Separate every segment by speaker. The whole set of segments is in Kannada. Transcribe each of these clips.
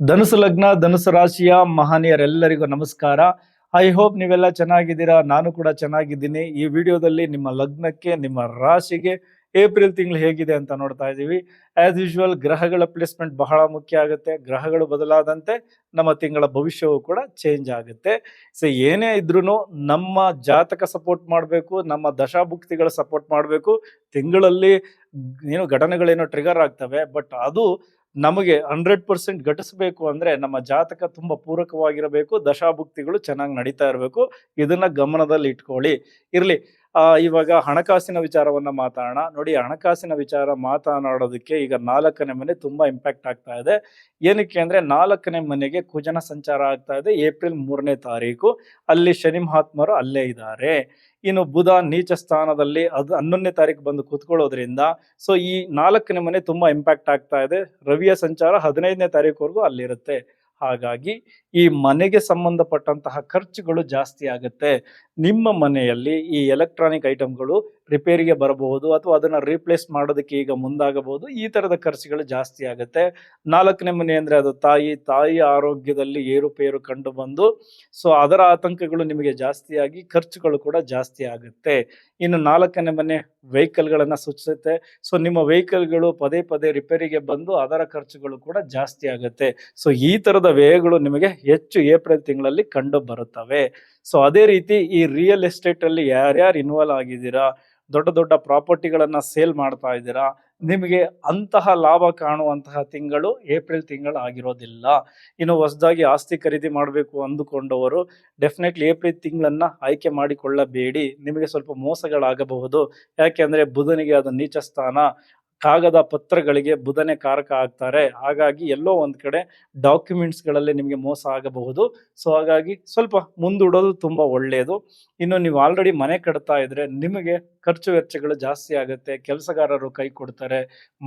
Speaker 1: ಧನುಸು ಲಗ್ನ ಧನುಸು ರಾಶಿಯ ಮಹನೀಯರೆಲ್ಲರಿಗೂ ನಮಸ್ಕಾರ. ಐ ಹೋಪ್ ನೀವೆಲ್ಲ ಚೆನ್ನಾಗಿದ್ದೀರಾ. ನಾನು ಕೂಡ ಚೆನ್ನಾಗಿದ್ದೀನಿ. ಈ ವಿಡಿಯೋದಲ್ಲಿ ನಿಮ್ಮ ಲಗ್ನಕ್ಕೆ ನಿಮ್ಮ ರಾಶಿಗೆ ಏಪ್ರಿಲ್ ತಿಂಗಳು ಹೇಗಿದೆ ಅಂತ ನೋಡ್ತಾ ಇದ್ದೀವಿ. ಆಸ್ ಯೂಶುವಲ್ ಗ್ರಹಗಳ ಪ್ಲೇಸ್ಮೆಂಟ್ ಬಹಳ ಮುಖ್ಯ ಆಗುತ್ತೆ. ಗ್ರಹಗಳು ಬದಲಾದಂತೆ ನಮ್ಮ ತಿಂಗಳ ಭವಿಷ್ಯವು ಕೂಡ ಚೇಂಜ್ ಆಗುತ್ತೆ. ಸೊ ಏನೇ ಇದ್ರೂ ನಮ್ಮ ಜಾತಕ ಸಪೋರ್ಟ್ ಮಾಡಬೇಕು, ನಮ್ಮ ದಶಾಭುಕ್ತಿಗಳ ಸಪೋರ್ಟ್ ಮಾಡಬೇಕು. ತಿಂಗಳಲ್ಲಿ ಏನೋ ಘಟನೆಗಳೇನೋ ಟ್ರಿಗರ್ ಆಗ್ತವೆ, ಬಟ್ ಅದು ನಮಗೆ 100% ಘಟಿಸಬೇಕು ಅಂದ್ರೆ ನಮ್ಮ ಜಾತಕ ತುಂಬಾ ಪೂರಕವಾಗಿರಬೇಕು, ದಶಾಭುಕ್ತಿಗಳು ಚೆನ್ನಾಗಿ ನಡೀತಾ ಇರಬೇಕು. ಇದನ್ನ ಗಮನದಲ್ಲಿ ಇಟ್ಕೊಳ್ಳಿ. ಇರ್ಲಿ, ಇವಾಗ ಹಣಕಾಸಿನ ವಿಚಾರವನ್ನ ಮಾತಾಡೋಣ. ನೋಡಿ, ಹಣಕಾಸಿನ ವಿಚಾರ ಮಾತನಾಡೋದಕ್ಕೆ ಈಗ 4ನೇ ಮನೆ ತುಂಬಾ ಇಂಪ್ಯಾಕ್ಟ್ ಆಗ್ತಾ ಇದೆ. ಏನಕ್ಕೆ ಅಂದ್ರೆ 4ನೇ ಮನೆಗೆ ಕುಜನ ಸಂಚಾರ ಆಗ್ತಾ ಇದೆ ಏಪ್ರಿಲ್ 3ನೇ ತಾರೀಕು. ಅಲ್ಲಿ ಶನಿ ಮಹಾತ್ಮರು ಅಲ್ಲೇ ಇದ್ದಾರೆ. ಇನ್ನು ಬುಧ ನೀಚ ಸ್ಥಾನದಲ್ಲಿ ಅದು 11ನೇ ತಾರೀಕು ಬಂದು ಕೂತ್ಕೊಳ್ಳೋದ್ರಿಂದ ಸೊ ಈ 4ನೇ ಮನೆ ತುಂಬಾ ಇಂಪ್ಯಾಕ್ಟ್ ಆಗ್ತಾ ಇದೆ. ರವಿಯ ಸಂಚಾರ 15ನೇ ತಾರೀಕುವರೆಗೂ ಅಲ್ಲಿರುತ್ತೆ. ಹಾಗಾಗಿ ಈ ಮನೆಗೆ ಸಂಬಂಧಪಟ್ಟಂತಹ ಖರ್ಚುಗಳು ಜಾಸ್ತಿ ಆಗುತ್ತೆ. ನಿಮ್ಮ ಮನೆಯಲ್ಲಿ ಈ ಎಲೆಕ್ಟ್ರಾನಿಕ್ ಐಟಮ್ಗಳು ರಿಪೇರಿಗೆ ಬರಬಹುದು ಅಥವಾ ಅದನ್ನ ರೀಪ್ಲೇಸ್ ಮಾಡೋದಕ್ಕೆ ಈಗ ಮುಂದಾಗಬಹುದು. ಈ ತರದ ಖರ್ಚುಗಳು ಜಾಸ್ತಿ ಆಗುತ್ತೆ. 4ನೇ ಮನೆ ಅಂದ್ರೆ ಅದು ತಾಯಿ ಆರೋಗ್ಯದಲ್ಲಿ ಏರುಪೇರು ಕಂಡು ಬಂದು ಸೊ ಅದರ ಆತಂಕಗಳು ನಿಮಗೆ ಜಾಸ್ತಿಯಾಗಿ ಖರ್ಚುಗಳು ಕೂಡ ಜಾಸ್ತಿ ಆಗುತ್ತೆ. ಇನ್ನು 4ನೇ ಮನೆ ವೆಹಿಕಲ್ಗಳನ್ನ ಸೂಚಿಸುತ್ತೆ. ಸೊ ನಿಮ್ಮ ವೆಹಿಕಲ್ಗಳು ಪದೇ ಪದೇ ರಿಪೇರಿಗೆ ಬಂದು ಅದರ ಖರ್ಚುಗಳು ಕೂಡ ಜಾಸ್ತಿ ಆಗುತ್ತೆ. ಸೊ ಈ ತರದ ವ್ಯಯಗಳು ನಿಮಗೆ ಹೆಚ್ಚು ಏಪ್ರಿಲ್ ತಿಂಗಳಲ್ಲಿ ಕಂಡು ಬರುತ್ತವೆ. ಸೊ ಅದೇ ರೀತಿ ಈ ರಿಯಲ್ ಎಸ್ಟೇಟ್ ಅಲ್ಲಿ ಯಾರ್ಯಾರು ಇನ್ವಾಲ್ವ್ ಆಗಿದ್ದೀರಾ, ದೊಡ್ಡ ದೊಡ್ಡ ಪ್ರಾಪರ್ಟಿಗಳನ್ನ ಸೇಲ್ ಮಾಡ್ತಾ ಇದ್ದೀರಾ, ನಿಮಗೆ ಅಂತಹ ಲಾಭ ಕಾಣುವಂತಹ ತಿಂಗಳು ಏಪ್ರಿಲ್ ತಿಂಗಳು ಆಗಿರೋದಿಲ್ಲ. ಇನ್ನು ಹೊಸದಾಗಿ ಆಸ್ತಿ ಖರೀದಿ ಮಾಡಬೇಕು ಅಂದುಕೊಂಡವರು ಡೆಫಿನೆಟ್ಲಿ ಏಪ್ರಿಲ್ ತಿಂಗಳನ್ನ ಆಯ್ಕೆ ಮಾಡಿಕೊಳ್ಳಬೇಡಿ. ನಿಮಗೆ ಸ್ವಲ್ಪ ಮೋಸಗಳಾಗಬಹುದು. ಯಾಕೆಂದ್ರೆ ಬುಧನಿಗೆ ಅದು ನೀಚ ಸ್ಥಾನ. ಕಾಗದ ಪತ್ರಗಳಿಗೆ ಬುಧನೇ ಕಾರಕ ಆಗ್ತಾರೆ. ಹಾಗಾಗಿ ಎಲ್ಲೋ ಒಂದ್ ಕಡೆ ಡಾಕ್ಯುಮೆಂಟ್ಸ್ಗಳಲ್ಲಿ ನಿಮಗೆ ಮೋಸ ಆಗಬಹುದು. ಸೊ ಹಾಗಾಗಿ ಸ್ವಲ್ಪ ಮುಂದೂಡೋದು ತುಂಬಾ ಒಳ್ಳೆಯದು. ಇನ್ನು ನೀವು ಆಲ್ರೆಡಿ ಮನೆ ಕಟ್ತಾ ಇದ್ರೆ ನಿಮಗೆ ಖರ್ಚು ವೆಚ್ಚಗಳು ಜಾಸ್ತಿ ಆಗುತ್ತೆ. ಕೆಲಸಗಾರರು ಕೈ ಕೊಡ್ತಾರೆ.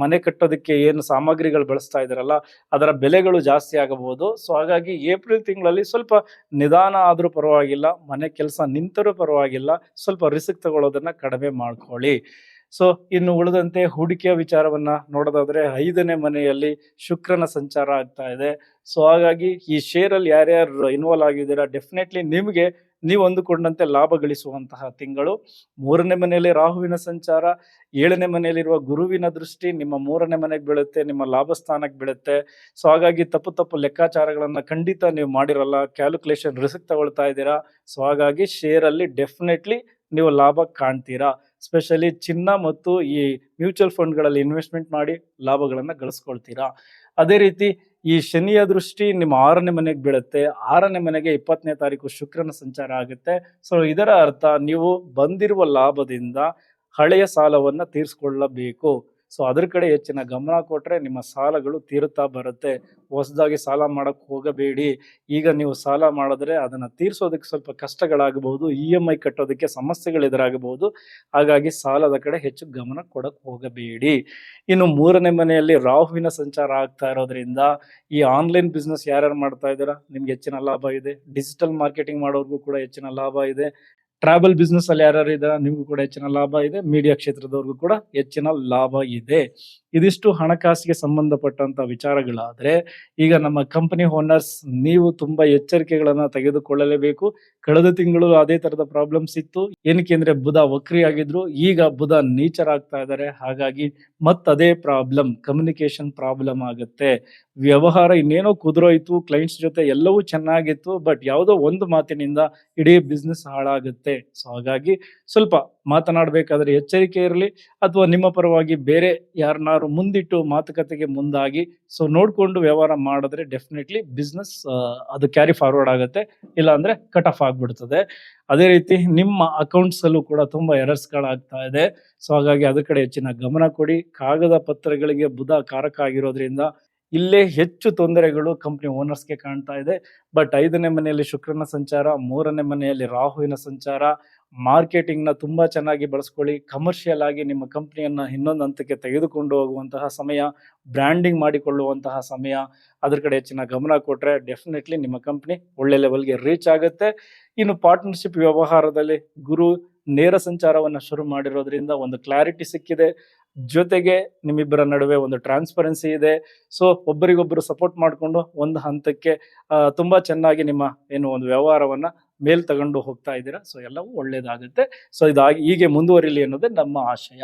Speaker 1: ಮನೆ ಕಟ್ಟೋದಕ್ಕೆ ಏನು ಸಾಮಗ್ರಿಗಳು ಬಳಸ್ತಾ ಇದಾರಲ್ಲ ಅದರ ಬೆಲೆಗಳು ಜಾಸ್ತಿ ಆಗಬಹುದು. ಸೊ ಹಾಗಾಗಿ ಏಪ್ರಿಲ್ ತಿಂಗಳಲ್ಲಿ ಸ್ವಲ್ಪ ನಿಧಾನ ಆದ್ರೂ ಪರವಾಗಿಲ್ಲ, ಮನೆ ಕೆಲಸ ನಿಂತರೂ ಪರವಾಗಿಲ್ಲ, ಸ್ವಲ್ಪ ರಿಸ್ಕ್ ತಗೊಳ್ಳೋದನ್ನ ಕಡಿಮೆ ಮಾಡ್ಕೊಳ್ಳಿ. ಸೊ ಇನ್ನು ಉಳಿದಂತೆ ಹೂಡಿಕೆಯ ವಿಚಾರವನ್ನ ನೋಡೋದಾದ್ರೆ 5ನೇ ಮನೆಯಲ್ಲಿ ಶುಕ್ರನ ಸಂಚಾರ ಆಗ್ತಾ ಇದೆ. ಸೊ ಹಾಗಾಗಿ ಈ ಶೇರ್ ಅಲ್ಲಿ ಯಾರ್ಯಾರು ಇನ್ವಾಲ್ವ್ ಆಗಿದ್ದೀರಾ ಡೆಫಿನೆಟ್ಲಿ ನಿಮಗೆ ನೀವು ಅಂದುಕೊಂಡಂತೆ ಲಾಭ ಗಳಿಸುವಂತಹ ತಿಂಗಳು. 3ನೇ ಮನೆಯಲ್ಲಿ ರಾಹುವಿನ ಸಂಚಾರ, 7ನೇ ಮನೆಯಲ್ಲಿರುವ ಗುರುವಿನ ದೃಷ್ಟಿ ನಿಮ್ಮ 3ನೇ ಮನೆಗೆ ಬೀಳುತ್ತೆ, ನಿಮ್ಮ ಲಾಭ ಸ್ಥಾನಕ್ಕೆ ಬೀಳುತ್ತೆ. ಸೊ ಹಾಗಾಗಿ ತಪ್ಪು ಲೆಕ್ಕಾಚಾರಗಳನ್ನ ಖಂಡಿತ ನೀವು ಮಾಡಿರಲ್ಲ, ಕ್ಯಾಲ್ಕುಲೇಷನ್ ರಿಸ್ಕ್ ತಗೊಳ್ತಾ ಇದ್ದೀರಾ. ಸೊ ಹಾಗಾಗಿ ಶೇರ್ ಅಲ್ಲಿ ಡೆಫಿನೆಟ್ಲಿ ನೀವು ಲಾಭ ಕಾಣ್ತೀರಾ. ಸ್ಪೆಷಲಿ ಚಿನ್ನ ಮತ್ತು ಈ ಮ್ಯೂಚುವಲ್ ಫಂಡ್ಗಳಲ್ಲಿ ಇನ್ವೆಸ್ಟ್ಮೆಂಟ್ ಮಾಡಿ ಲಾಭಗಳನ್ನ ಗಳಿಸ್ಕೊಳ್ತೀರಾ. ಅದೇ ರೀತಿ ಈ ಶನಿಯ ದೃಷ್ಟಿ ನಿಮ್ಮ 6ನೇ ಮನೆಗೆ ಬೀಳುತ್ತೆ. 6ನೇ ಮನೆಗೆ 20ನೇ ತಾರೀಕು ಶುಕ್ರನ ಸಂಚಾರ ಆಗುತ್ತೆ. ಸೊ ಇದರ ಅರ್ಥ ನೀವು ಬಂದಿರುವ ಲಾಭದಿಂದ ಹಳೆಯ ಸಾಲವನ್ನ ತೀರಿಸಿಕೊಳ್ಳಬೇಕು. ಸೊ ಅದ್ರ ಕಡೆ ಹೆಚ್ಚಿನ ಗಮನ ಕೊಟ್ರೆ ನಿಮ್ಮ ಸಾಲಗಳು ತೀರುತ್ತಾ ಬರುತ್ತೆ. ಹೊಸದಾಗಿ ಸಾಲ ಮಾಡಕ್ ಹೋಗಬೇಡಿ. ಈಗ ನೀವು ಸಾಲ ಮಾಡಿದ್ರೆ ಅದನ್ನ ತೀರ್ಸೋದಕ್ಕೆ ಸ್ವಲ್ಪ ಕಷ್ಟಗಳಾಗಬಹುದು, EMI ಕಟ್ಟೋದಕ್ಕೆ ಸಮಸ್ಯೆಗಳು ಎದುರಾಗಬಹುದು. ಹಾಗಾಗಿ ಸಾಲದ ಕಡೆ ಹೆಚ್ಚು ಗಮನ ಕೊಡಕ್ ಹೋಗಬೇಡಿ. ಇನ್ನು 3ನೇ ಮನೆಯಲ್ಲಿ ರಾಹುವಿನ ಸಂಚಾರ ಆಗ್ತಾ ಇರೋದ್ರಿಂದ ಈ ಆನ್ಲೈನ್ ಬಿಸ್ನೆಸ್ ಯಾರ್ಯಾರು ಮಾಡ್ತಾ ಇದ್ದೀರಾ ನಿಮ್ಗೆ ಹೆಚ್ಚಿನ ಲಾಭ ಇದೆ. ಡಿಜಿಟಲ್ ಮಾರ್ಕೆಟಿಂಗ್ ಮಾಡೋರ್ಗೂ ಕೂಡ ಹೆಚ್ಚಿನ ಲಾಭ ಇದೆ. ಟ್ರಾವೆಲ್ ಬಿಸ್ನೆಸ್ ಅಲ್ಲಿ ಯಾರ್ಯಾರು ಇದ್ದಾರೆ ನಿಮಗೂ ಕೂಡ ಹೆಚ್ಚಿನ ಲಾಭ ಇದೆ. ಮೀಡಿಯಾ ಕ್ಷೇತ್ರದವ್ರಿಗೂ ಕೂಡ ಹೆಚ್ಚಿನ ಲಾಭ ಇದೆ. ಇದಿಷ್ಟು ಹಣಕಾಸಿಗೆ ಸಂಬಂಧಪಟ್ಟಂತ ವಿಚಾರಗಳಾದ್ರೆ ಈಗ ನಮ್ಮ ಕಂಪನಿ ಓನರ್ಸ್ ನೀವು ತುಂಬಾ ಎಚ್ಚರಿಕೆಗಳನ್ನ ತೆಗೆದುಕೊಳ್ಳಲೇಬೇಕು. ಕಳೆದ ತಿಂಗಳು ಅದೇ ತರದ ಪ್ರಾಬ್ಲಮ್ಸ್ ಇತ್ತು. ಏನಕ್ಕೆ ಅಂದ್ರೆ ಬುಧ ವಕ್ರಿ ಆಗಿದ್ರು, ಈಗ ಬುಧ ನೀಚರಾಗ್ತಾ ಇದ್ದಾರೆ. ಹಾಗಾಗಿ ಅದೇ ಪ್ರಾಬ್ಲಮ್, ಕಮ್ಯುನಿಕೇಶನ್ ಪ್ರಾಬ್ಲಮ್ ಆಗುತ್ತೆ. ವ್ಯವಹಾರ ಇನ್ನೇನೋ ಕುದುರೋಯ್ತು, ಕ್ಲೈಂಟ್ಸ್ ಜೊತೆ ಎಲ್ಲವೂ ಚೆನ್ನಾಗಿತ್ತು, ಬಟ್ ಯಾವುದೋ ಒಂದು ಮಾತಿನಿಂದ ಇಡೀ ಬಿಸ್ನೆಸ್ ಹಾಳಾಗುತ್ತೆ. ಸೊ ಹಾಗಾಗಿ ಸ್ವಲ್ಪ ಮಾತನಾಡಬೇಕಾದ್ರೆ ಎಚ್ಚರಿಕೆ ಇರಲಿ, ಅಥವಾ ನಿಮ್ಮ ಪರವಾಗಿ ಬೇರೆ ಯಾರನ್ನಾರು ಮುಂದಿಟ್ಟು ಮಾತುಕತೆಗೆ ಮುಂದಾಗಿ ಸೊ ನೋಡ್ಕೊಂಡು ವ್ಯವಹಾರ ಮಾಡಿದ್ರೆ ಡೆಫಿನೆಟ್ಲಿ ಬಿಸ್ನೆಸ್ ಅದು ಕ್ಯಾರಿ ಫಾರ್ವರ್ಡ್ ಆಗುತ್ತೆ. ಇಲ್ಲ ಅಂದ್ರೆ ಕಟ್ ಆಫ್ ಆಗ್ಬಿಡ್ತದೆ. ಅದೇ ರೀತಿ ನಿಮ್ಮ ಅಕೌಂಟ್ಸ್ ಅಲ್ಲೂ ಕೂಡ ತುಂಬಾ ಎರರ್ಸ್ಗಳಾಗ್ತಾ ಇದೆ. ಸೊ ಹಾಗಾಗಿ ಅದ್ರ ಕಡೆ ಹೆಚ್ಚಿನ ಗಮನ ಕೊಡಿ. ಕಾಗದ ಪತ್ರಗಳಿಗೆ ಬುಧ ಕಾರಕ ಆಗಿರೋದ್ರಿಂದ ಇಲ್ಲೇ ಹೆಚ್ಚು ತೊಂದರೆಗಳು ಕಂಪ್ನಿ ಓನರ್ಸ್ಗೆ ಕಾಣ್ತಾ ಇದೆ. ಬಟ್ 5ನೇ ಮನೆಯಲ್ಲಿ ಶುಕ್ರನ ಸಂಚಾರ, 3ನೇ ಮನೆಯಲ್ಲಿ ರಾಹುವಿನ ಸಂಚಾರ. ಮಾರ್ಕೆಟಿಂಗ್ ನ ತುಂಬಾ ಚೆನ್ನಾಗಿ ಬಳಸ್ಕೊಳ್ಳಿ. ಕಮರ್ಷಿಯಲ್ ಆಗಿ ನಿಮ್ಮ ಕಂಪ್ನಿಯನ್ನ ಇನ್ನೊಂದು ಹಂತಕ್ಕೆ ತೆಗೆದುಕೊಂಡು ಹೋಗುವಂತಹ ಸಮಯ, ಬ್ರ್ಯಾಂಡಿಂಗ್ ಮಾಡಿಕೊಳ್ಳುವಂತಹ ಸಮಯ. ಅದ್ರ ಕಡೆ ಹೆಚ್ಚಿನ ಗಮನ ಕೊಟ್ರೆ ಡೆಫಿನೆಟ್ಲಿ ನಿಮ್ಮ ಕಂಪ್ನಿ ಒಳ್ಳೆ ಲೆವೆಲ್ಗೆ ರೀಚ್ ಆಗುತ್ತೆ. ಇನ್ನು ಪಾರ್ಟ್ನರ್ಶಿಪ್ ವ್ಯವಹಾರದಲ್ಲಿ ಗುರು ನೇರ ಸಂಚಾರವನ್ನ ಶುರು ಮಾಡಿರೋದ್ರಿಂದ ಒಂದು ಕ್ಲಾರಿಟಿ ಸಿಕ್ಕಿದೆ. ಜೊತೆಗೆ ನಿಮ್ಮಿಬ್ಬರ ನಡುವೆ ಒಂದು ಟ್ರಾನ್ಸ್ಪರೆನ್ಸಿ ಇದೆ. ಸೊ ಒಬ್ಬರಿಗೊಬ್ಬರು ಸಪೋರ್ಟ್ ಮಾಡಿಕೊಂಡು ಒಂದು ಹಂತಕ್ಕೆ ತುಂಬಾ ಚೆನ್ನಾಗಿ ನಿಮ್ಮ ಏನು ಒಂದು ವ್ಯವಹಾರವನ್ನ ಮೇಲ್ ತಗೊಂಡು ಹೋಗ್ತಾ ಇದ್ದೀರಾ. ಸೊ ಎಲ್ಲವೂ ಒಳ್ಳೇದಾಗುತ್ತೆ. ಸೊ ಇದಾಗಿ ಹೀಗೆ ಮುಂದುವರಿಲಿ ಅನ್ನೋದೇ ನಮ್ಮ ಆಶಯ.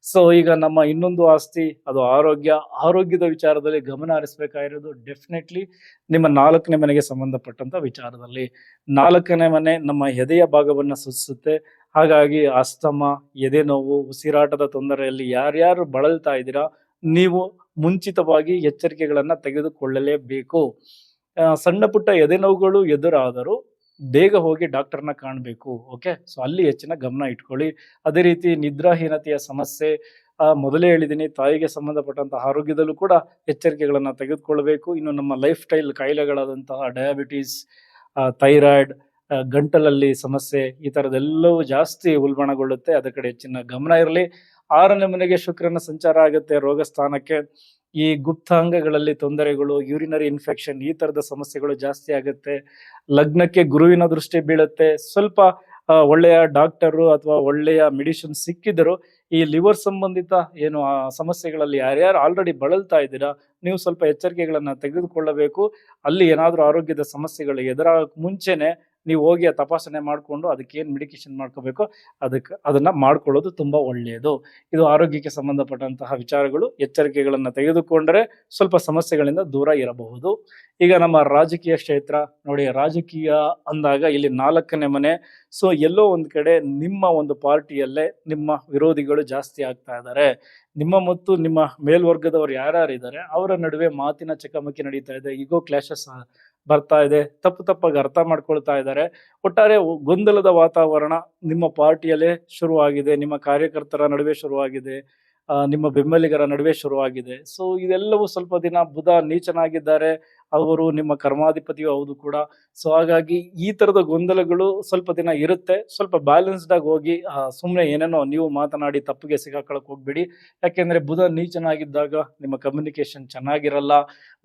Speaker 1: ಸೊ ಈಗ ನಮ್ಮ ಇನ್ನೊಂದು ಆಸ್ತಿ ಅದು ಆರೋಗ್ಯ. ಆರೋಗ್ಯದ ವಿಚಾರದಲ್ಲಿ ಗಮನ ಹರಿಸಬೇಕಾಗಿರೋದು ಡೆಫಿನೆಟ್ಲಿ ನಿಮ್ಮ 4ನೇ ಮನೆಗೆ ಸಂಬಂಧಪಟ್ಟಂತ ವಿಚಾರದಲ್ಲಿ. 4ನೇ ಮನೆ ನಮ್ಮ ಎದೆಯ ಭಾಗವನ್ನ ಸೂಚಿಸುತ್ತೆ. ಹಾಗಾಗಿ ಅಸ್ತಮ, ಎದೆ ನೋವು, ಉಸಿರಾಟದ ತೊಂದರೆಯಲ್ಲಿ ಯಾರ್ಯಾರು ಬಳಲ್ತಾ ಇದ್ದೀರಾ, ನೀವು ಮುಂಚಿತವಾಗಿ ಎಚ್ಚರಿಕೆಗಳನ್ನ ತೆಗೆದುಕೊಳ್ಳಲೇಬೇಕು. ಸಣ್ಣ ಪುಟ್ಟ ಎದೆ ನೋವುಗಳು ಎದುರಾದರೂ ಬೇಗ ಹೋಗಿ ಡಾಕ್ಟರ್ನ ಕಾಣಬೇಕು. ಓಕೆ, ಸೊ ಅಲ್ಲಿ ಹೆಚ್ಚಿನ ಗಮನ ಇಟ್ಕೊಳ್ಳಿ. ಅದೇ ರೀತಿ ನಿದ್ರಾಹೀನತೆಯ ಸಮಸ್ಯೆ, ಮೊದಲೇ ಹೇಳಿದ್ದೀನಿ, ತಾಯಿಗೆ ಸಂಬಂಧಪಟ್ಟಂತಹ ಆರೋಗ್ಯದಲ್ಲೂ ಕೂಡ ಎಚ್ಚರಿಕೆಗಳನ್ನ ತೆಗೆದುಕೊಳ್ಬೇಕು. ಇನ್ನು ನಮ್ಮ ಲೈಫ್ ಸ್ಟೈಲ್ ಕಾಯಿಲೆಗಳಾದಂತಹ ಡಯಾಬಿಟೀಸ್, ಥೈರಾಯ್ಡ್, ಗಂಟಲಲ್ಲಿ ಸಮಸ್ಯೆ, ಈ ತರದೆಲ್ಲವೂ ಜಾಸ್ತಿ ಉಲ್ಬಣಗೊಳ್ಳುತ್ತೆ. ಅದರ ಕಡೆ ಹೆಚ್ಚಿನ ಗಮನ ಇರಲಿ. 6ನೇ ಮನೆಗೆ ಶುಕ್ರನ ಸಂಚಾರ ಆಗುತ್ತೆ ರೋಗ ಸ್ಥಾನಕ್ಕೆ. ಈ ಗುಪ್ತಾಂಗಗಳಲ್ಲಿ ತೊಂದರೆಗಳು, ಯೂರಿನರಿ ಇನ್ಫೆಕ್ಷನ್, ಈ ತರದ ಸಮಸ್ಯೆಗಳು ಜಾಸ್ತಿ ಆಗುತ್ತೆ. ಲಗ್ನಕ್ಕೆ ಗುರುವಿನ ದೃಷ್ಟಿ ಬೀಳುತ್ತೆ. ಸ್ವಲ್ಪ ಒಳ್ಳೆಯ ಡಾಕ್ಟರು ಅಥವಾ ಒಳ್ಳೆಯ ಮೆಡಿಸಿನ್ ಸಿಕ್ಕಿದರೂ ಈ ಲಿವರ್ ಸಂಬಂಧಿತ ಏನು ಸಮಸ್ಯೆಗಳಲ್ಲಿ ಯಾರ್ಯಾರು ಆಲ್ರೆಡಿ ಬಳಲ್ತಾ ಇದ್ದೀರಾ, ನೀವು ಸ್ವಲ್ಪ ಎಚ್ಚರಿಕೆಗಳನ್ನ ತೆಗೆದುಕೊಳ್ಳಬೇಕು. ಅಲ್ಲಿ ಏನಾದರೂ ಆರೋಗ್ಯದ ಸಮಸ್ಯೆಗಳು ಎದುರಾಗಕ್ಕೆ ಮುಂಚೆನೆ ನೀವು ಹೋಗಿ ಆ ತಪಾಸಣೆ ಮಾಡಿಕೊಂಡು ಅದಕ್ಕೆ ಏನು ಮೆಡಿಕೇಶನ್ ಮಾಡ್ಕೋಬೇಕು ಅದನ್ನ ಮಾಡ್ಕೊಳ್ಳೋದು ತುಂಬಾ ಒಳ್ಳೆಯದು. ಇದು ಆರೋಗ್ಯಕ್ಕೆ ಸಂಬಂಧಪಟ್ಟಂತಹ ವಿಚಾರಗಳು. ಎಚ್ಚರಿಕೆಗಳನ್ನ ತೆಗೆದುಕೊಂಡರೆ ಸ್ವಲ್ಪ ಸಮಸ್ಯೆಗಳಿಂದ ದೂರ ಇರಬಹುದು. ಈಗ ನಮ್ಮ ರಾಜಕೀಯ ಕ್ಷೇತ್ರ ನೋಡಿ, ರಾಜಕೀಯ ಅಂದಾಗ ಇಲ್ಲಿ 4ನೇ ಮನೆ. ಸೊ ಎಲ್ಲೋ ಒಂದ್ ಕಡೆ ನಿಮ್ಮ ಒಂದು ಪಾರ್ಟಿಯಲ್ಲೇ ನಿಮ್ಮ ವಿರೋಧಿಗಳು ಜಾಸ್ತಿ ಆಗ್ತಾ ಇದ್ದಾರೆ. ನಿಮ್ಮ ಮತ್ತು ನಿಮ್ಮ ಮೇಲ್ವರ್ಗದವರು ಯಾರ್ಯಾರಿದ್ದಾರೆ ಅವರ ನಡುವೆ ಮಾತಿನ ಚಕಮಕಿ ನಡೀತಾ ಇದೆ. ಈಗೋ ಕ್ಲಾಶಸ್ ಬರ್ತಾ ಇದೆ. ತಪ್ಪಾಗಿ ಅರ್ಥ ಮಾಡ್ಕೊಳ್ತಾ ಇದ್ದಾರೆ. ಒಟ್ಟಾರೆ ಗೊಂದಲದ ವಾತಾವರಣ ನಿಮ್ಮ ಪಾರ್ಟಿಯಲ್ಲೇ ಶುರುವಾಗಿದೆ, ನಿಮ್ಮ ಕಾರ್ಯಕರ್ತರ ನಡುವೆ ಶುರುವಾಗಿದೆ, ನಿಮ್ಮ ಬೆಂಬಲಿಗರ ನಡುವೆ ಶುರುವಾಗಿದೆ. ಸೊ ಇದೆಲ್ಲವೂ ಸ್ವಲ್ಪ ದಿನ ಬುಧ ನೀಚನಾಗಿದ್ದಾರೆ, ಅವರು ನಿಮ್ಮ ಕರ್ಮಾಧಿಪತಿಯೂ ಹೌದು ಕೂಡ. ಸೊ ಹಾಗಾಗಿ ಈ ತರದ ಗೊಂದಲಗಳು ಸ್ವಲ್ಪ ದಿನ ಇರುತ್ತೆ. ಸ್ವಲ್ಪ ಬ್ಯಾಲೆನ್ಸ್ಡ್ ಆಗಿ ಹೋಗಿ, ಸುಮ್ಮನೆ ಏನೇನೋ ನೀವು ಮಾತನಾಡಿ ತಪ್ಪಿಗೆ ಸಿಗಾಕೊಳ್ಳಕ್ ಹೋಗ್ಬೇಡಿ. ಯಾಕೆಂದ್ರೆ ಬುಧ ನೀಚನಾಗಿದ್ದಾಗ ನಿಮ್ಮ ಕಮ್ಯುನಿಕೇಶನ್ ಚೆನ್ನಾಗಿರಲ್ಲ.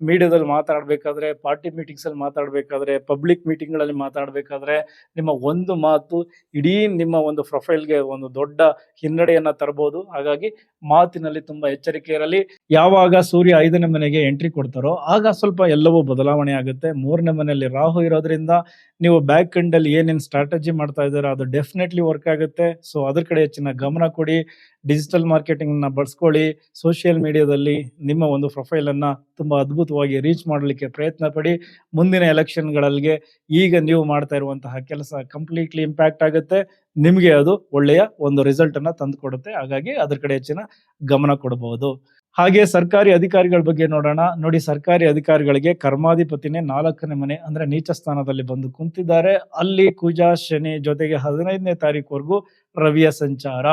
Speaker 1: ಮೀಡಿಯಾದಲ್ಲಿ ಮಾತಾಡ್ಬೇಕಾದ್ರೆ, ಪಾರ್ಟಿ ಮೀಟಿಂಗ್ಸ್ ಅಲ್ಲಿ ಮಾತಾಡ್ಬೇಕಾದ್ರೆ, ಪಬ್ಲಿಕ್ ಮೀಟಿಂಗ್ ಗಳಲ್ಲಿ ಮಾತಾಡ್ಬೇಕಾದ್ರೆ ನಿಮ್ಮ ಒಂದು ಮಾತು ಇಡೀ ನಿಮ್ಮ ಒಂದು ಪ್ರೊಫೈಲ್ಗೆ ಒಂದು ದೊಡ್ಡ ಹಿನ್ನಡೆಯನ್ನ ತರಬಹುದು. ಹಾಗಾಗಿ ಮಾತಿನಲ್ಲಿ ತುಂಬಾ ಎಚ್ಚರಿಕೆ ಇರಲಿ. ಯಾವಾಗ ಸೂರ್ಯ 5ನೇ ಮನೆಗೆ ಎಂಟ್ರಿ ಕೊಡ್ತಾರೋ ಆಗ ಸ್ವಲ್ಪ ಎಲ್ಲವೂ ಬದಲಾವಣೆ ಆಗುತ್ತೆ. 3ನೇ ಮನೆಯಲ್ಲಿ ರಾಹು ಇರೋದ್ರಿಂದ ನೀವು ಬ್ಯಾಕ್ ಎಂಡ್ ಅಲ್ಲಿ ಏನೇನು ಸ್ಟ್ರಾಟಜಿ ಮಾಡ್ತಾ ಇದ್ದೀರಾ ಅದು ಡೆಫಿನೆಟ್ಲಿ ವರ್ಕ್ ಆಗುತ್ತೆ. ಸೊ ಅದ್ರ ಕಡೆ ಹೆಚ್ಚಿನ ಗಮನ ಕೊಡಿ. ಡಿಜಿಟಲ್ ಮಾರ್ಕೆಟಿಂಗ್ ನ ಬಳಸ್ಕೊಳ್ಳಿ. ಸೋಷಿಯಲ್ ಮೀಡಿಯಾದಲ್ಲಿ ನಿಮ್ಮ ಒಂದು ಪ್ರೊಫೈಲ್ ಅನ್ನ ತುಂಬಾ ಅದ್ಭುತವಾಗಿ ರೀಚ್ ಮಾಡಲಿಕ್ಕೆ ಪ್ರಯತ್ನ ಪಡಿ. ಮುಂದಿನ ಎಲೆಕ್ಷನ್ಗಳಿಗೆ ಈಗ ನೀವು ಮಾಡ್ತಾ ಇರುವಂತಹ ಕೆಲಸ ಕಂಪ್ಲೀಟ್ಲಿ ಇಂಪ್ಯಾಕ್ಟ್ ಆಗುತ್ತೆ. ನಿಮಗೆ ಅದು ಒಳ್ಳೆಯ ಒಂದು ರಿಸಲ್ಟ್ ಅನ್ನ ತಂದು ಕೊಡುತ್ತೆ. ಹಾಗಾಗಿ ಅದ್ರ ಕಡೆ ಹೆಚ್ಚಿನ ಗಮನ ಕೊಡಬಹುದು. ಹಾಗೆ ಸರ್ಕಾರಿ ಅಧಿಕಾರಿಗಳ ಬಗ್ಗೆ ನೋಡೋಣ. ನೋಡಿ, ಸರ್ಕಾರಿ ಅಧಿಕಾರಿಗಳಿಗೆ ಕರ್ಮಾಧಿಪತಿನೇ 4ನೇ ಮನೆ ಅಂದ್ರೆ ನೀಚ ಸ್ಥಾನದಲ್ಲಿ ಬಂದು ಕುಂತಿದ್ದಾರೆ. ಅಲ್ಲಿ ಕುಜ, ಶನಿ ಜೊತೆಗೆ 15ನೇ ತಾರೀಕುವರೆಗೂ ರವಿಯ ಸಂಚಾರ.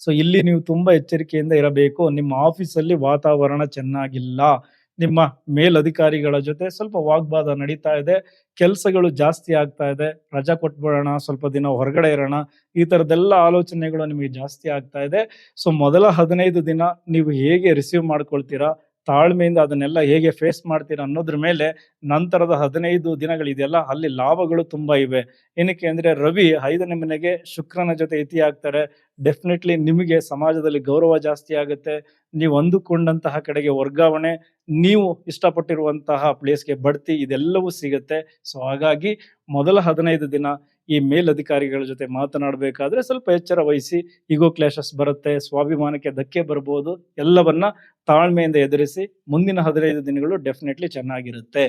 Speaker 1: ಸೊ ಇಲ್ಲಿ ನೀವು ತುಂಬಾ ಎಚ್ಚರಿಕೆಯಿಂದ ಇರಬೇಕು. ನಿಮ್ಮ ಆಫೀಸಲ್ಲಿ ವಾತಾವರಣ ಚೆನ್ನಾಗಿಲ್ಲ. ನಿಮ್ಮ ಮೇಲಧಿಕಾರಿಗಳ ಜೊತೆ ಸ್ವಲ್ಪ ವಾಗ್ವಾದ ನಡೀತಾ ಇದೆ. ಕೆಲಸಗಳು ಜಾಸ್ತಿ ಆಗ್ತಾ ಇದೆ. ರಜಾ ಕೊಟ್ಬಿಡೋಣ, ಸ್ವಲ್ಪ ದಿನ ಹೊರಗಡೆ ಇರೋಣ, ಈ ತರದೆಲ್ಲ ಆಲೋಚನೆಗಳು ನಿಮಗೆ ಜಾಸ್ತಿ ಆಗ್ತಾ ಇದೆ. ಸೊ ಮೊದಲ 15 ದಿನ ನೀವು ಹೇಗೆ ರಿಸೀವ್ ಮಾಡ್ಕೊಳ್ತೀರಾ, ತಾಳ್ಮೆಯಿಂದ ಅದನ್ನೆಲ್ಲ ಹೇಗೆ ಫೇಸ್ ಮಾಡ್ತೀರಾ ಅನ್ನೋದ್ರ ಮೇಲೆ ನಂತರದ 15 ದಿನಗಳಿದೆಯಲ್ಲ ಅಲ್ಲಿ ಲಾಭಗಳು ತುಂಬಾ ಇವೆ. ಏನಕ್ಕೆ ಅಂದ್ರೆ ರವಿ 5ನೇ ಮನೆಗೆ ಶುಕ್ರನ ಜೊತೆ ಇತಿ ಆಗ್ತಾರೆ. ಡೆಫಿನೆಟ್ಲಿ ನಿಮಗೆ ಸಮಾಜದಲ್ಲಿ ಗೌರವ ಜಾಸ್ತಿ ಆಗುತ್ತೆ. ನೀವು ಅಂದುಕೊಂಡಂತಹ ಕಡೆಗೆ ವರ್ಗಾವಣೆ, ನೀವು ಇಷ್ಟಪಟ್ಟಿರುವಂತಹ ಪ್ಲೇಸ್ಗೆ ಬಡ್ತಿ, ಇದೆಲ್ಲವೂ ಸಿಗುತ್ತೆ. ಸೊ ಹಾಗಾಗಿ ಮೊದಲ 15 ದಿನ ಈ ಮೇಲಧಿಕಾರಿಗಳ ಜೊತೆ ಮಾತನಾಡಬೇಕಾದ್ರೆ ಸ್ವಲ್ಪ ಎಚ್ಚರ ವಹಿಸಿ. ಈಗೋ ಕ್ಲಾಶಸ್ ಬರುತ್ತೆ, ಸ್ವಾಭಿಮಾನಕ್ಕೆ ಧಕ್ಕೆ ಬರ್ಬೋದು. ಎಲ್ಲವನ್ನ ತಾಳ್ಮೆಯಿಂದ ಎದುರಿಸಿ ಮುಂದಿನ 15 ದಿನಗಳು ಡೆಫಿನೆಟ್ಲಿ ಚೆನ್ನಾಗಿರುತ್ತೆ.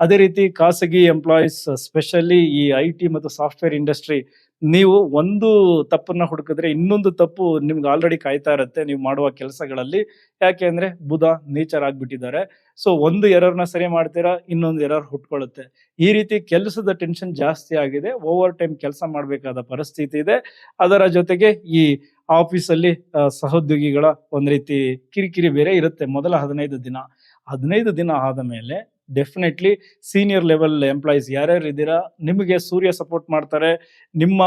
Speaker 1: ಅದೇ ರೀತಿ ಖಾಸಗಿ ಎಂಪ್ಲಾಯೀಸ್, ಸ್ಪೆಷಲಿ ಈ IT ಮತ್ತು ಸಾಫ್ಟ್ವೇರ್ ಇಂಡಸ್ಟ್ರಿ, ನೀವು ಒಂದು ತಪ್ಪನ್ನ ಹುಡುಕಿದ್ರೆ ಇನ್ನೊಂದು ತಪ್ಪು ನಿಮ್ಗೆ ಆಲ್ರೆಡಿ ಕಾಯ್ತಾ ಇರುತ್ತೆ ನೀವು ಮಾಡುವ ಕೆಲಸಗಳಲ್ಲಿ. ಯಾಕೆ ಅಂದ್ರೆ ಬುಧ ನೀಚರಾಗ್ಬಿಟ್ಟಿದ್ದಾರೆ. ಸೊ ಒಂದು ಎರರ್ನ ಸರಿ ಮಾಡ್ತೀರಾ, ಇನ್ನೊಂದು ಎರರ್ ಹುಟ್ಕೊಳ್ಳುತ್ತೆ. ಈ ರೀತಿ ಕೆಲಸದ ಟೆನ್ಷನ್ ಜಾಸ್ತಿ ಆಗಿದೆ. ಓವರ್ ಟೈಮ್ ಕೆಲಸ ಮಾಡಬೇಕಾದ ಪರಿಸ್ಥಿತಿ ಇದೆ. ಅದರ ಜೊತೆಗೆ ಈ ಆಫೀಸಲ್ಲಿ ಸಹೋದ್ಯೋಗಿಗಳ ಒಂದ್ ರೀತಿ ಕಿರಿಕಿರಿ ಬೇರೆ ಇರುತ್ತೆ ಮೊದಲ 15 ದಿನ ಆದ ಮೇಲೆ ಡೆಫಿನೆಟ್ಲಿ ಸೀನಿಯರ್ ಲೆವೆಲ್ ಎಂಪ್ಲಾಯೀಸ್ ಯಾರ್ಯಾರು ಇದ್ದೀರಾ, ನಿಮಗೆ ಸೂರ್ಯ ಸಪೋರ್ಟ್ ಮಾಡ್ತಾರೆ. ನಿಮ್ಮ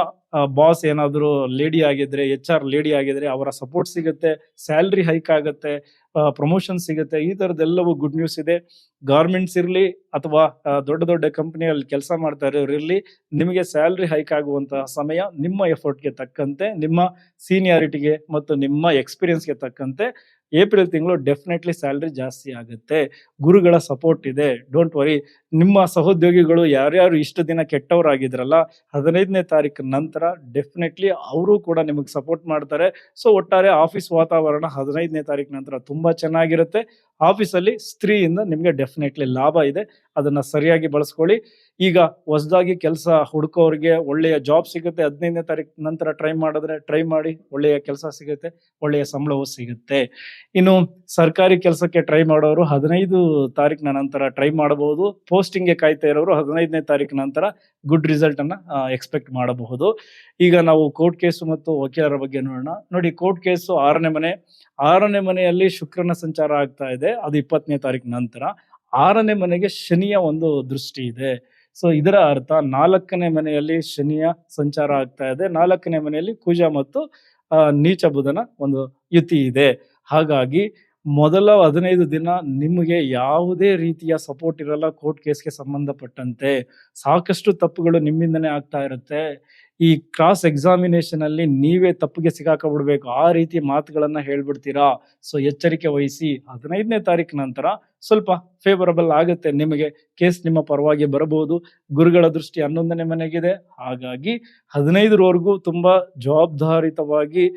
Speaker 1: ಬಾಸ್ ಏನಾದರೂ ಲೇಡಿ ಆಗಿದ್ರೆ, HR ಲೇಡಿ ಆಗಿದ್ರೆ ಅವರ ಸಪೋರ್ಟ್ ಸಿಗುತ್ತೆ, ಸ್ಯಾಲ್ರಿ ಹೈಕ್ ಆಗುತ್ತೆ, ಪ್ರಮೋಷನ್ ಸಿಗುತ್ತೆ. ಈ ತರದೆಲ್ಲವೂ ಗುಡ್ ನ್ಯೂಸ್ ಇದೆ. ಗಾರ್ಮೆಂಟ್ಸ್ ಇರ್ಲಿ ಅಥವಾ ದೊಡ್ಡ ದೊಡ್ಡ ಕಂಪನಿಯಲ್ಲಿ ಕೆಲಸ ಮಾಡ್ತಾ ಇರೋರು ಇರ್ಲಿ, ನಿಮಗೆ ಸ್ಯಾಲರಿ ಹೈಕ್ ಆಗುವಂತಹ ಸಮಯ. ನಿಮ್ಮ ಎಫರ್ಟ್ಗೆ ತಕ್ಕಂತೆ, ನಿಮ್ಮ ಸೀನಿಯಾರಿಟಿಗೆ ಮತ್ತು ನಿಮ್ಮ ಎಕ್ಸ್ಪೀರಿಯನ್ಸ್ಗೆ ತಕ್ಕಂತೆ ಏಪ್ರಿಲ್ ತಿಂಗಳು ಡೆಫಿನೆಟ್ಲಿ ಸ್ಯಾಲರಿ ಜಾಸ್ತಿ ಆಗುತ್ತೆ. ಗುರುಗಳ ಸಪೋರ್ಟ್ ಇದೆ, ಡೋಂಟ್ ವರಿ. ನಿಮ್ಮ ಸಹೋದ್ಯೋಗಿಗಳು ಯಾರ್ಯಾರು ಇಷ್ಟು ದಿನ ಕೆಟ್ಟವರಾಗಿದ್ರಲ್ಲ, 15ನೇ ತಾರೀಕು ನಂತರ ಡೆಫಿನೆಟ್ಲಿ ಅವರು ಕೂಡ ನಿಮಗೆ ಸಪೋರ್ಟ್ ಮಾಡ್ತಾರೆ. ಸೊ ಒಟ್ಟಾರೆ ಆಫೀಸ್ ವಾತಾವರಣ 15ನೇ ತಾರೀಕು ನಂತರ ತುಂಬಾ ಚೆನ್ನಾಗಿರುತ್ತೆ. ಆಫೀಸಲ್ಲಿ ಸ್ತ್ರೀಯಿಂದ ನಿಮಗೆ ಡೆಫಿನೆಟ್ಲಿ ಲಾಭ ಇದೆ, ಅದನ್ನ ಸರಿಯಾಗಿ ಬಳಸ್ಕೊಳ್ಳಿ. ಈಗ ಹೊಸದಾಗಿ ಕೆಲಸ ಹುಡುಕೋರಿಗೆ ಒಳ್ಳೆಯ ಜಾಬ್ ಸಿಗುತ್ತೆ. 15ನೇ ತಾರೀಕು ನಂತರ ಟ್ರೈ ಮಾಡಿ, ಒಳ್ಳೆಯ ಕೆಲಸ ಸಿಗುತ್ತೆ, ಒಳ್ಳೆಯ ಸಂಬಳವೂ ಸಿಗುತ್ತೆ. ಇನ್ನು ಸರ್ಕಾರಿ ಕೆಲಸಕ್ಕೆ ಟ್ರೈ ಮಾಡೋರು 15 ತಾರೀಕಿನ ನಂತರ ಟ್ರೈ ಮಾಡಬಹುದು. ಪೋಸ್ಟಿಂಗ್ಗೆ ಕಾಯ್ತಾ ಇರೋರು 15ನೇ ತಾರೀಕು ನಂತರ ಗುಡ್ ರಿಸಲ್ಟ್ ಅನ್ನ ಎಕ್ಸ್ಪೆಕ್ಟ್ ಮಾಡಬಹುದು. ಈಗ ನಾವು ಕೋರ್ಟ್ ಕೇಸು ಮತ್ತು ವಕೀಲರ ಬಗ್ಗೆ ನೋಡೋಣ. ನೋಡಿ, ಕೋರ್ಟ್ ಕೇಸು 6ನೇ ಮನೆಯಲ್ಲಿ ಶುಕ್ರನ ಸಂಚಾರ ಆಗ್ತಾ ಇದೆ. ಅದು 20ನೇ ತಾರೀಕು ನಂತರ. 6ನೇ ಮನೆಗೆ ಶನಿಯ ಒಂದು ದೃಷ್ಟಿ ಇದೆ. ಸೊ ಇದರ ಅರ್ಥ 4ನೇ ಮನೆಯಲ್ಲಿ ಶನಿಯ ಸಂಚಾರ ಆಗ್ತಾ ಇದೆ. 4ನೇ ಮನೆಯಲ್ಲಿ ಕುಜ ಮತ್ತು ನೀಚ ಬುಧನ ಒಂದು ಯುತಿ ಇದೆ. ಹಾಗಾಗಿ ಮೊದಲ 15 ದಿನ ನಿಮಗೆ ಯಾವುದೇ ರೀತಿಯ ಸಪೋರ್ಟ್ ಇರಲ್ಲ. ಕೋರ್ಟ್ ಕೇಸ್ಗೆ ಸಂಬಂಧಪಟ್ಟಂತೆ ಸಾಕಷ್ಟು ತಪ್ಪುಗಳು ನಿಮ್ಮಿಂದನೇ ಆಗ್ತಾ ಇರುತ್ತೆ. ಈ ಕ್ರಾಸ್ ಎಕ್ಸಾಮಿನೇಷನ್ ಅಲ್ಲಿ ನೀವೇ ತಪ್ಪಿಗೆ ಸಿಗಾಕಬಿಡ್ಬೇಕು, ಆ ರೀತಿ ಮಾತುಗಳನ್ನ ಹೇಳ್ಬಿಡ್ತೀರಾ. ಸೊ ಎಚ್ಚರಿಕೆ ವಹಿಸಿ. 15ನೇ ತಾರೀಕು ನಂತರ ಸ್ವಲ್ಪ ಫೇವರಬಲ್ ಆಗುತ್ತೆ ನಿಮಗೆ, ಕೇಸ್ ನಿಮ್ಮ ಪರವಾಗಿ ಬರಬಹುದು. ಗುರುಗಳ ದೃಷ್ಟಿ 11ನೇ ಮನೆಗಿದೆ. ಹಾಗಾಗಿ 15ರವರೆಗೂ ತುಂಬಾ ಜವಾಬ್ದಾರಿತವಾಗಿ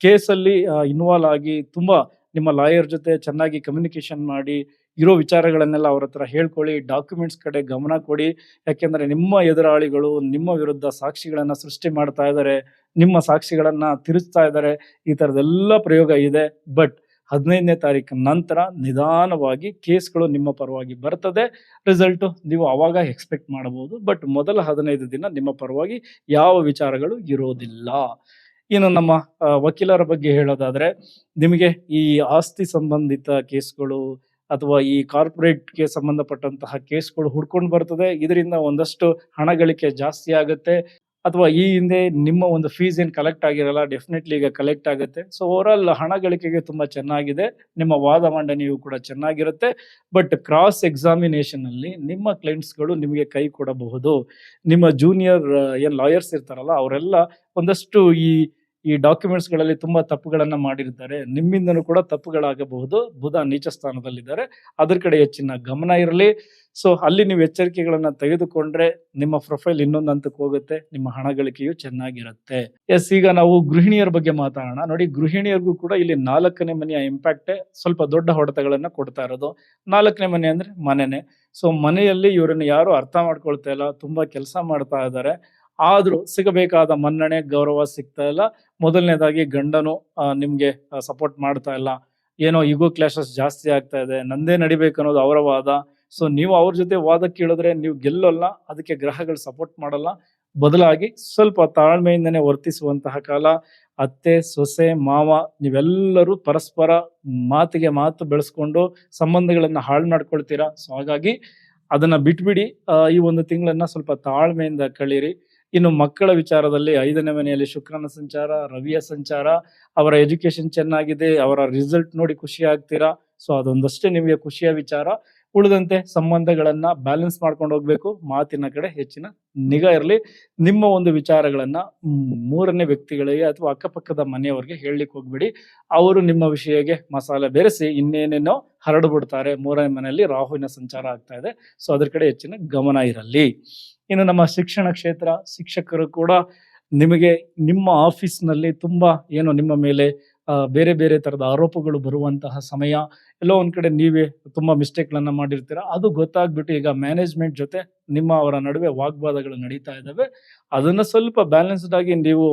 Speaker 1: ಕೇಸಲ್ಲಿ ಇನ್ವಾಲ್ವ್ ಆಗಿ, ತುಂಬಾ ನಿಮ್ಮ ಲಾಯರ್ ಜೊತೆ ಚೆನ್ನಾಗಿ ಕಮ್ಯುನಿಕೇಶನ್ ಮಾಡಿ, ಇರೋ ವಿಚಾರಗಳನ್ನೆಲ್ಲ ಅವ್ರ ಹತ್ರ ಹೇಳ್ಕೊಳ್ಳಿ. ಡಾಕ್ಯುಮೆಂಟ್ಸ್ ಕಡೆ ಗಮನ ಕೊಡಿ. ಯಾಕೆಂದ್ರೆ ನಿಮ್ಮ ಎದುರಾಳಿಗಳು ನಿಮ್ಮ ವಿರುದ್ಧ ಸಾಕ್ಷಿಗಳನ್ನ ಸೃಷ್ಟಿ ಮಾಡ್ತಾ ಇದ್ದಾರೆ, ನಿಮ್ಮ ಸಾಕ್ಷಿಗಳನ್ನ ತಿರುಚ್ತಾ ಇದ್ದಾರೆ. ಈ ತರದೆಲ್ಲ ಪ್ರಯೋಗ ಇದೆ. ಬಟ್ 15ನೇ ತಾರೀಕು ನಂತರ ನಿಧಾನವಾಗಿ ಕೇಸ್ಗಳು ನಿಮ್ಮ ಪರವಾಗಿ ಬರ್ತದೆ. ರಿಸಲ್ಟ್ ನೀವು ಅವಾಗ ಎಕ್ಸ್ಪೆಕ್ಟ್ ಮಾಡಬಹುದು. ಬಟ್ ಮೊದಲ 15 ದಿನ ನಿಮ್ಮ ಪರವಾಗಿ ಯಾವ ವಿಚಾರಗಳು ಇರೋದಿಲ್ಲ. ಇನ್ನು ನಮ್ಮ ವಕೀಲರ ಬಗ್ಗೆ ಹೇಳೋದಾದ್ರೆ, ನಿಮಗೆ ಈ ಆಸ್ತಿ ಸಂಬಂಧಿತ ಕೇಸ್ಗಳು ಅಥವಾ ಈ ಕಾರ್ಪೊರೇಟ್ಗೆ ಸಂಬಂಧಪಟ್ಟಂತಹ ಕೇಸ್ಗಳು ಹುಡ್ಕೊಂಡು ಬರ್ತದೆ. ಇದರಿಂದ ಒಂದಷ್ಟು ಹಣ ಗಳಿಕೆ ಜಾಸ್ತಿ ಆಗುತ್ತೆ. ಅಥವಾ ಈ ಹಿಂದೆ ನಿಮ್ಮ ಒಂದು ಫೀಸ್ ಏನ್ ಕಲೆಕ್ಟ್ ಆಗಿರಲ್ಲ, ಡೆಫಿನೆಟ್ಲಿ ಈಗ ಕಲೆಕ್ಟ್ ಆಗುತ್ತೆ. ಸೊ ಓವರಾಲ್ ಹಣ ಗಳಿಕೆಗೆ ತುಂಬಾ ಚೆನ್ನಾಗಿದೆ. ನಿಮ್ಮ ವಾದ ಮಂಡನೆಯು ಕೂಡ ಚೆನ್ನಾಗಿರುತ್ತೆ. ಬಟ್ ಕ್ರಾಸ್ ಎಕ್ಸಾಮಿನೇಷನ್ ಅಲ್ಲಿ ನಿಮ್ಮ ಕ್ಲೈಂಟ್ಸ್ಗಳು ನಿಮಗೆ ಕೈ ಕೊಡಬಹುದು. ನಿಮ್ಮ ಜೂನಿಯರ್ ಏನ್ ಲಾಯರ್ಸ್ ಇರ್ತಾರಲ್ಲ, ಅವರೆಲ್ಲ ಒಂದಷ್ಟು ಈ ಡಾಕ್ಯುಮೆಂಟ್ಸ್ ಗಳಲ್ಲಿ ತುಂಬಾ ತಪ್ಪುಗಳನ್ನ ಮಾಡಿರ್ತಾರೆ. ನಿಮ್ಮಿಂದನೂ ಕೂಡ ತಪ್ಪುಗಳಾಗಬಹುದು. ಬುಧ ನೀಚ ಸ್ಥಾನದಲ್ಲಿದ್ದಾರೆ, ಅದ್ರ ಕಡೆ ಹೆಚ್ಚಿನ ಗಮನ ಇರಲಿ. ಸೊ ಅಲ್ಲಿ ನೀವು ಎಚ್ಚರಿಕೆಗಳನ್ನ ತೆಗೆದುಕೊಂಡ್ರೆ ನಿಮ್ಮ ಪ್ರೊಫೈಲ್ ಇನ್ನೊಂದು ಹಂತಕ್ಕೆ ಹೋಗುತ್ತೆ, ನಿಮ್ಮ ಹಣ ಗಳಿಕೆಯು ಚೆನ್ನಾಗಿರುತ್ತೆ. ಎಸ್, ಈಗ ನಾವು ಗೃಹಿಣಿಯರ ಬಗ್ಗೆ ಮಾತಾಡೋಣ. ನೋಡಿ, ಗೃಹಿಣಿಯರಿಗೂ ಕೂಡ ಇಲ್ಲಿ 4ನೇ ಮನೆಯ ಇಂಪ್ಯಾಕ್ಟ್ ಸ್ವಲ್ಪ ದೊಡ್ಡ ಹೊಡೆತಗಳನ್ನ ಕೊಡ್ತಾ ಇರೋದು. 4ನೇ ಮನೆ ಅಂದ್ರೆ ಮನೆನೇ. ಸೊ ಮನೆಯಲ್ಲಿ ಇವರನ್ನು ಯಾರು ಅರ್ಥ ಮಾಡ್ಕೊಳ್ತಾ ಇಲ್ಲ, ತುಂಬಾ ಕೆಲಸ ಮಾಡ್ತಾ ಇದ್ದಾರೆ, ಆದ್ರೂ ಸಿಗಬೇಕಾದ ಮನ್ನಣೆ ಗೌರವ ಸಿಗ್ತಾ ಇಲ್ಲ. ಮೊದಲನೇದಾಗಿ ಗಂಡನು ನಿಮ್ಗೆ ಸಪೋರ್ಟ್ ಮಾಡ್ತಾ ಇಲ್ಲ. ಏನೋ ಈಗೋ ಕ್ಲಾಶಸ್ ಜಾಸ್ತಿ ಆಗ್ತಾ ಇದೆ, ನಂದೇ ನಡಿಬೇಕು ಅನ್ನೋದು ಅವರ ವಾದ. ಸೊ ನೀವು ಅವ್ರ ಜೊತೆ ವಾದ ಕೇಳಿದ್ರೆ ನೀವು ಗೆಲ್ಲಲ್ಲ. ಅದಕ್ಕೆ ಗ್ರಹಗಳು ಸಪೋರ್ಟ್ ಮಾಡಲ್ಲ. ಬದಲಾಗಿ ಸ್ವಲ್ಪ ತಾಳ್ಮೆಯಿಂದನೇ ವರ್ತಿಸುವಂತಹ ಕಾಲ. ಅತ್ತೆ, ಸೊಸೆ, ಮಾವ ನೀವೆಲ್ಲರೂ ಪರಸ್ಪರ ಮಾತಿಗೆ ಮಾತು ಬೆಳೆಸ್ಕೊಂಡು ಸಂಬಂಧಗಳನ್ನ ಹಾಳು ಮಾಡ್ಕೊಳ್ತೀರಾ. ಸೊ ಹಾಗಾಗಿ ಅದನ್ನ ಬಿಟ್ಬಿಡಿ. ಈ ಒಂದು ತಿಂಗಳನ್ನ ಸ್ವಲ್ಪ ತಾಳ್ಮೆಯಿಂದ ಕಳೀರಿ. ಇನ್ನು ಮಕ್ಕಳ ವಿಚಾರದಲ್ಲಿ 5ನೇ ಮನೆಯಲ್ಲಿ ಶುಕ್ರನ ಸಂಚಾರ, ರವಿಯ ಸಂಚಾರ. ಅವರ ಎಜುಕೇಶನ್ ಚೆನ್ನಾಗಿದೆ, ಅವರ ರಿಸಲ್ಟ್ ನೋಡಿ ಖುಷಿ ಆಗ್ತೀರಾ. ಸೊ ಅದೊಂದಷ್ಟೇ ನಿಮಗೆ ಖುಷಿಯ ವಿಚಾರ. ಉಳಿದಂತೆ ಸಂಬಂಧಗಳನ್ನ ಬ್ಯಾಲೆನ್ಸ್ ಮಾಡ್ಕೊಂಡು ಹೋಗ್ಬೇಕು. ಮಾತಿನ ಕಡೆ ಹೆಚ್ಚಿನ ನಿಗಾ ಇರಲಿ. ನಿಮ್ಮ ಒಂದು ವಿಚಾರಗಳನ್ನ 3ನೇ ವ್ಯಕ್ತಿಗಳಿಗೆ ಅಥವಾ ಅಕ್ಕಪಕ್ಕದ ಮನೆಯವರಿಗೆ ಹೇಳಲಿಕ್ಕೆ ಹೋಗ್ಬೇಡಿ. ಅವರು ನಿಮ್ಮ ವಿಷಯಕ್ಕೆ ಮಸಾಲೆ ಬೆರೆಸಿ ಇನ್ನೇನೇನೋ ಹರಡು ಬಿಡ್ತಾರೆ. 3ನೇ ಮನೆಯಲ್ಲಿ ರಾಹುವಿನ ಸಂಚಾರ ಆಗ್ತಾ ಇದೆ. ಸೊ ಅದ್ರ ಕಡೆ ಹೆಚ್ಚಿನ ಗಮನ ಇರಲಿ. ಇನ್ನು ನಮ್ಮ ಶಿಕ್ಷಣ ಕ್ಷೇತ್ರ, ಶಿಕ್ಷಕರು ಕೂಡ ನಿಮಗೆ ನಿಮ್ಮ ಆಫೀಸ್ನಲ್ಲಿ ತುಂಬಾ ಏನೋ ನಿಮ್ಮ ಮೇಲೆ ಬೇರೆ ಬೇರೆ ತರದ ಆರೋಪಗಳು ಬರುವಂತಹ ಸಮಯ. ಎಲ್ಲೋ ಒಂದ್ ಕಡೆ ನೀವೇ ತುಂಬಾ ಮಿಸ್ಟೇಕ್ಗಳನ್ನ ಮಾಡಿರ್ತೀರಾ. ಅದು ಗೊತ್ತಾಗ್ಬಿಟ್ಟು ಈಗ ಮ್ಯಾನೇಜ್ಮೆಂಟ್ ಜೊತೆ ಅವರ ನಡುವೆ ವಾಗ್ವಾದಗಳು ನಡೀತಾ ಇದ್ದಾವೆ. ಅದನ್ನ ಸ್ವಲ್ಪ ಬ್ಯಾಲೆನ್ಸ್ಡ್ ಆಗಿ ನೀವು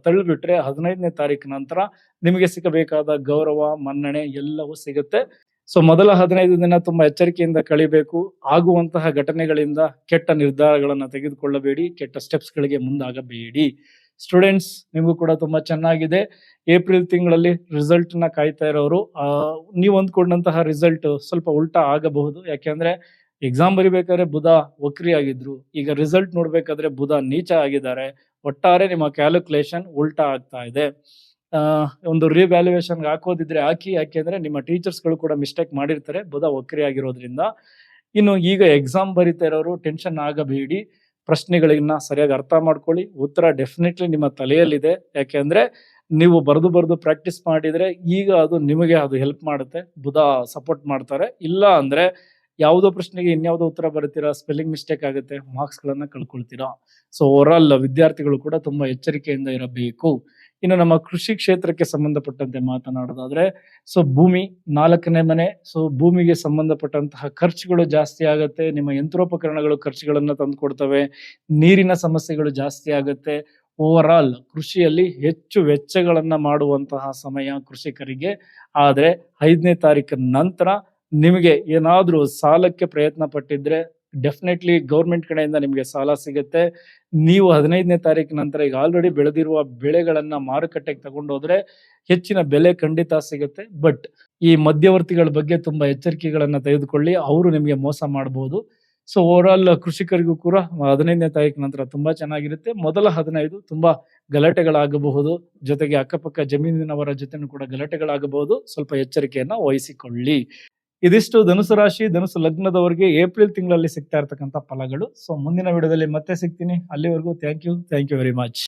Speaker 1: ತಳ್ಳಿಬಿಟ್ರೆ 15ನೇ ತಾರೀಕು ನಂತರ ನಿಮಗೆ ಸಿಗಬೇಕಾದ ಗೌರವ, ಮನ್ನಣೆ ಎಲ್ಲವೂ ಸಿಗುತ್ತೆ. ಸೊ ಮೊದಲ 15 ದಿನ ತುಂಬಾ ಎಚ್ಚರಿಕೆಯಿಂದ ಕಳಿಬೇಕು. ಆಗುವಂತಹ ಘಟನೆಗಳಿಂದ ಕೆಟ್ಟ ನಿರ್ಧಾರಗಳನ್ನ ತೆಗೆದುಕೊಳ್ಳಬೇಡಿ, ಕೆಟ್ಟ ಸ್ಟೆಪ್ಸ್ ಗಳಿಗೆ ಮುಂದಾಗಬೇಡಿ. ಸ್ಟೂಡೆಂಟ್ಸ್, ನಿಮಗೂ ಕೂಡ ತುಂಬಾ ಚೆನ್ನಾಗಿದೆ. ಏಪ್ರಿಲ್ ತಿಂಗಳಲ್ಲಿ ರಿಸಲ್ಟ್ ನ ಕಾಯ್ತಾ ಇರೋರು, ನೀವು ಅಂದ್ಕೊಂಡಂತಹ ರಿಸಲ್ಟ್ ಸ್ವಲ್ಪ ಉಲ್ಟಾ ಆಗಬಹುದು. ಯಾಕೆಂದ್ರೆ ಎಕ್ಸಾಮ್ ಬರಿಬೇಕಾದ್ರೆ ಬುಧ ವಕ್ರಿ ಆಗಿದ್ರು, ಈಗ ರಿಸಲ್ಟ್ ನೋಡ್ಬೇಕಾದ್ರೆ ಬುಧ ನೀಚ ಆಗಿದ್ದಾರೆ. ಒಟ್ಟಾರೆ ನಿಮ್ಮ ಕ್ಯಾಲ್ಕುಲೇಷನ್ ಉಲ್ಟಾ ಆಗ್ತಾ ಇದೆ. ಒಂದು ರಿವ್ಯಾಲ್ಯೂಯೇಷನ್ಗೆ ಹಾಕೋದಿದ್ರೆ ಹಾಕಿ ಅಂದ್ರೆ ನಿಮ್ಮ ಟೀಚರ್ಸ್ಗಳು ಕೂಡ ಮಿಸ್ಟೇಕ್ ಮಾಡಿರ್ತಾರೆ, ಬುಧ ವಕ್ರಿ ಆಗಿರೋದ್ರಿಂದ. ಇನ್ನು ಈಗ ಎಕ್ಸಾಮ್ ಬರಿತಾ ಇರೋರು ಟೆನ್ಷನ್ ಆಗಬೇಡಿ, ಪ್ರಶ್ನೆಗಳನ್ನ ಸರಿಯಾಗಿ ಅರ್ಥ ಮಾಡ್ಕೊಳ್ಳಿ, ಉತ್ತರ ಡೆಫಿನೆಟ್ಲಿ ನಿಮ್ಮ ತಲೆಯಲ್ಲಿದೆ. ಯಾಕೆಂದ್ರೆ ನೀವು ಬರೆದು ಪ್ರಾಕ್ಟೀಸ್ ಮಾಡಿದ್ರೆ ಈಗ ಅದು ನಿಮಗೆ ಅದು ಹೆಲ್ಪ್ ಮಾಡುತ್ತೆ, ಬುಧ ಸಪೋರ್ಟ್ ಮಾಡ್ತಾರೆ. ಇಲ್ಲ ಅಂದ್ರೆ ಯಾವುದೋ ಪ್ರಶ್ನೆಗೆ ಇನ್ಯಾವುದೋ ಉತ್ತರ ಬರೀತೀರಾ, ಸ್ಪೆಲ್ಲಿಂಗ್ ಮಿಸ್ಟೇಕ್ ಆಗುತ್ತೆ, ಮಾರ್ಕ್ಸ್ ಗಳನ್ನ ಕಳ್ಕೊಳ್ತೀರಾ. ಸೊ ಓವರ್ ವಿದ್ಯಾರ್ಥಿಗಳು ಕೂಡ ತುಂಬಾ ಎಚ್ಚರಿಕೆಯಿಂದ ಇರಬೇಕು. ಇನ್ನು ನಮ್ಮ ಕೃಷಿ ಕ್ಷೇತ್ರಕ್ಕೆ ಸಂಬಂಧಪಟ್ಟಂತೆ ಮಾತನಾಡೋದಾದ್ರೆ, ಸೊ ಭೂಮಿ 4ನೇ ಮನೆ. ಸೊ ಭೂಮಿಗೆ ಸಂಬಂಧಪಟ್ಟಂತಹ ಖರ್ಚುಗಳು ಜಾಸ್ತಿ ಆಗುತ್ತೆ, ನಿಮ್ಮ ಯಂತ್ರೋಪಕರಣಗಳು ಖರ್ಚುಗಳನ್ನ ತಂದು ಕೊಡ್ತವೆ, ನೀರಿನ ಸಮಸ್ಯೆಗಳು ಜಾಸ್ತಿ ಆಗುತ್ತೆ. ಓವರ್ ಕೃಷಿಯಲ್ಲಿ ಹೆಚ್ಚು ವೆಚ್ಚಗಳನ್ನ ಮಾಡುವಂತಹ ಸಮಯ ಕೃಷಿಕರಿಗೆ. ಆದ್ರೆ 5ನೇ ತಾರೀಕಿನ ನಂತರ ನಿಮಗೆ ಏನಾದ್ರೂ ಸಾಲಕ್ಕೆ ಪ್ರಯತ್ನ ಪಟ್ಟಿದ್ರೆ ಡೆಫಿನೆಟ್ಲಿ ಗೌರ್ಮೆಂಟ್ ಕಡೆಯಿಂದ ನಿಮಗೆ ಸಾಲ ಸಿಗುತ್ತೆ. ನೀವು 15ನೇ ತಾರೀಕಿನ ನಂತರ ಈಗ ಆಲ್ರೆಡಿ ಬೆಳೆದಿರುವ ಬೆಳೆಗಳನ್ನ ಮಾರುಕಟ್ಟೆಗೆ ತಗೊಂಡೋದ್ರೆ ಹೆಚ್ಚಿನ ಬೆಲೆ ಖಂಡಿತ ಸಿಗುತ್ತೆ. ಬಟ್ ಈ ಮಧ್ಯವರ್ತಿಗಳ ಬಗ್ಗೆ ತುಂಬಾ ಎಚ್ಚರಿಕೆಗಳನ್ನ ತೆಗೆದುಕೊಳ್ಳಿ, ಅವರು ನಿಮಗೆ ಮೋಸ ಮಾಡಬಹುದು. ಸೊ ಓವರ್ ಕೃಷಿಕರಿಗೂ ಕೂಡ 15ನೇ ತಾರೀಕಿನ ನಂತರ ತುಂಬಾ ಚೆನ್ನಾಗಿರುತ್ತೆ. ಮೊದಲ 15 ತುಂಬಾ ಗಲಾಟೆಗಳಾಗಬಹುದು, ಜೊತೆಗೆ ಅಕ್ಕಪಕ್ಕ ಜಮೀನಿನವರ ಜೊತೆನೂ ಕೂಡ ಗಲಾಟೆಗಳಾಗಬಹುದು. ಸ್ವಲ್ಪ ಎಚ್ಚರಿಕೆಯನ್ನ ವಹಿಸಿಕೊಳ್ಳಿ. ಇದಿಷ್ಟು ಧನುಸು ರಾಶಿ, ಧನುಸು ಲಗ್ನದವರಿಗೆ ಏಪ್ರಿಲ್ ತಿಂಗಳಲ್ಲಿ ಸಿಗ್ತಾ ಇರ್ತಕ್ಕಂಥ ಫಲಗಳು. ಸೊ ಮುಂದಿನ ವಿಡಿಯೋದಲ್ಲಿ ಮತ್ತೆ ಸಿಗ್ತೀನಿ. ಅಲ್ಲಿವರೆಗೂ ಥ್ಯಾಂಕ್ ಯು ವೆರಿ ಮಚ್.